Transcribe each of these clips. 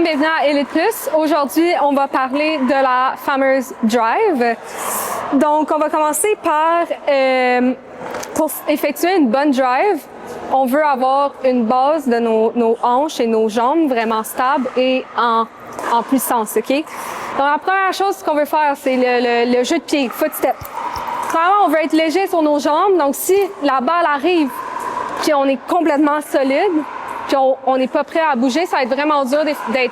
bienvenue à Elite Plus. Aujourd'hui, on va parler de la fameuse drive. Donc, on va commencer par, pour effectuer une bonne drive, on veut avoir une base de nos hanches et nos jambes vraiment stables et en puissance, OK? Donc, la première chose qu'on veut faire, c'est le jeu de pied, footstep. Premièrement, on veut être léger sur nos jambes. Donc, si la balle arrive, puis on est complètement solide, puis on n'est pas prêt à bouger, ça va être vraiment dur d'être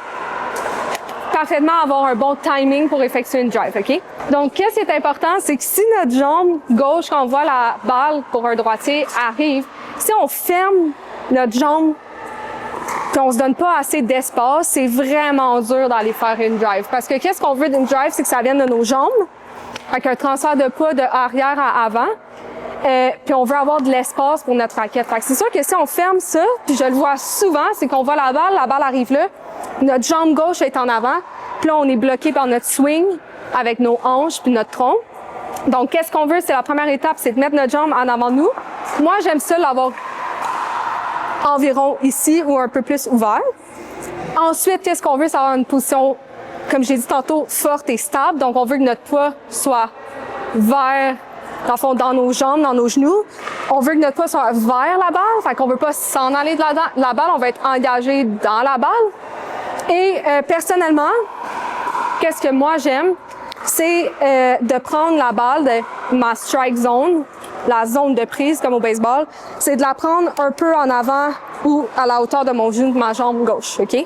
parfaitement avoir un bon timing pour effectuer une drive, OK? Donc, qu'est-ce qui est important, c'est que si notre jambe gauche, quand on voit la balle pour un droitier, arrive, si on ferme notre jambe, puis on se donne pas assez d'espace, c'est vraiment dur d'aller faire une drive. Parce que qu'est-ce qu'on veut d'une drive, c'est que ça vienne de nos jambes, avec un transfert de poids de arrière à avant. Puis on veut avoir de l'espace pour notre raquette. Fait que c'est sûr que si on ferme ça, puis je le vois souvent, c'est qu'on voit la balle arrive là, notre jambe gauche est en avant, puis là on est bloqué par notre swing avec nos hanches puis notre tronc. Donc qu'est-ce qu'on veut, c'est la première étape, c'est de mettre notre jambe en avant de nous. Moi j'aime ça l'avoir environ ici ou un peu plus ouvert. Ensuite, qu'est-ce qu'on veut, c'est avoir une position, comme j'ai dit tantôt, forte et stable. Donc on veut que notre poids soit vers dans le fond, dans nos jambes, dans nos genoux. On veut que notre poids soit vers la balle, fait qu'on veut pas s'en aller de la balle, on va être engagé dans la balle. Et personnellement, qu'est-ce que moi j'aime, c'est de prendre la balle de ma strike zone, la zone de prise comme au baseball, c'est de la prendre un peu en avant ou à la hauteur de mon genou, de ma jambe gauche, OK?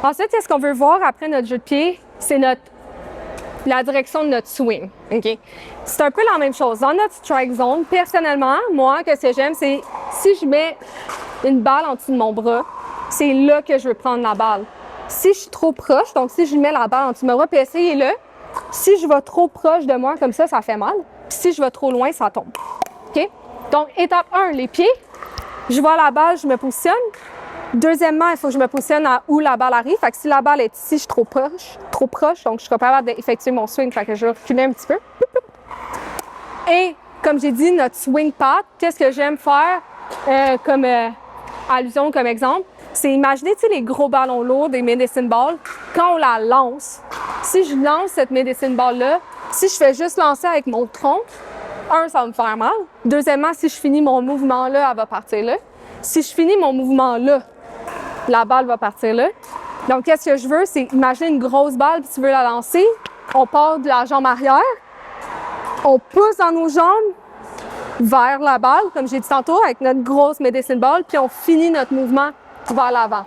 Ensuite, qu'est-ce qu'on veut voir après notre jeu de pied, c'est la direction de notre swing, OK? C'est un peu la même chose. Dans notre strike zone, personnellement, moi, ce que j'aime, c'est si je mets une balle en dessous de mon bras, c'est là que je veux prendre la balle. Si je suis trop proche, donc si je mets la balle en dessous de mon bras, puis essayez-le, si je vais trop proche de moi comme ça fait mal. Puis si je vais trop loin, ça tombe. OK? Donc, étape 1, les pieds. Je vois la balle, je me positionne. Deuxièmement, il faut que je me positionne à où la balle arrive. Fait que si la balle est ici, je suis trop proche, donc je suis capable d'effectuer mon swing. Fait que je vais reculer un petit peu. Et comme j'ai dit, notre swing path, qu'est-ce que j'aime faire comme allusion, comme exemple, c'est imaginer, tu sais, les gros ballons lourds, des medicine balls, quand on la lance, si je lance cette medicine ball-là, si je fais juste lancer avec mon tronc, ça va me faire mal. Deuxièmement, si je finis mon mouvement là, elle va partir là. Si je finis mon mouvement là, la balle va partir là. Donc, qu'est-ce que je veux? C'est imaginer une grosse balle, puis tu veux la lancer. On part de la jambe arrière. On pousse dans nos jambes vers la balle, comme j'ai dit tantôt, avec notre grosse medicine ball, puis on finit notre mouvement vers l'avant.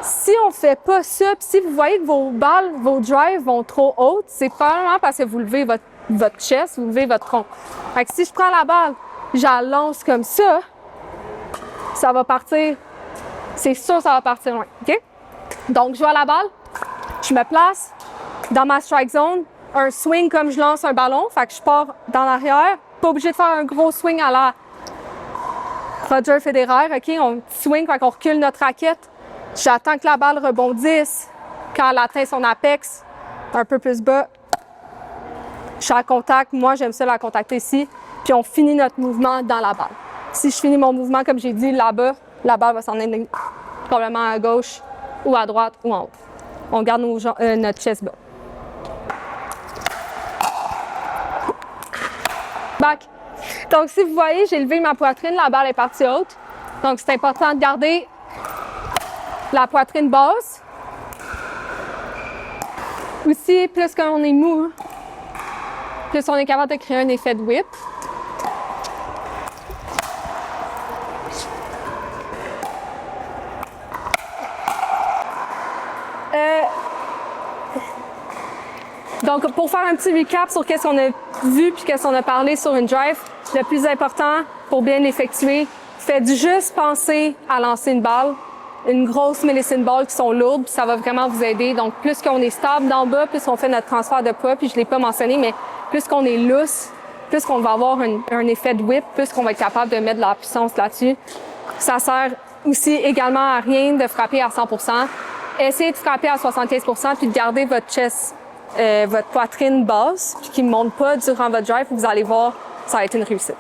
Si on fait pas ça, puis si vous voyez que vos balles, vos drives vont trop hautes, c'est probablement parce que vous levez votre chest, vous levez votre tronc. Fait que si je prends la balle, je la lance comme ça va partir, c'est sûr ça va partir loin, OK? Donc, je vois la balle, je me place dans ma strike zone, un swing comme je lance un ballon, fait que je pars dans l'arrière, pas obligé de faire un gros swing à la Roger Federer, OK? On swing, fait qu'on recule notre raquette, j'attends que la balle rebondisse, quand elle atteint son apex, un peu plus bas, je suis à contact, moi j'aime ça la contacter ici, puis on finit notre mouvement dans la balle. Si je finis mon mouvement, comme j'ai dit, là-bas, la balle va s'en aller probablement à gauche ou à droite ou en haut. On garde notre chest bas. Back. Donc, si vous voyez, j'ai levé ma poitrine, la balle est partie haute. Donc, c'est important de garder la poitrine basse. Aussi, plus qu'on est mou, plus on est capable de créer un effet de whip. Donc, pour faire un petit recap sur qu'est-ce qu'on a vu puis qu'est-ce qu'on a parlé sur une drive, le plus important pour bien l'effectuer, faites juste penser à lancer une balle, une grosse medicine ball qui sont lourdes, puis ça va vraiment vous aider. Donc, plus qu'on est stable d'en bas, plus on fait notre transfert de poids, puis je l'ai pas mentionné, mais plus qu'on est lousse, plus qu'on va avoir un effet de whip, plus qu'on va être capable de mettre de la puissance là-dessus. Ça sert aussi également à rien de frapper à 100%. Essayez de frapper à 75% puis de garder votre chest, votre poitrine basse, puis qui ne monte pas durant votre drive, vous allez voir, ça va être une réussite.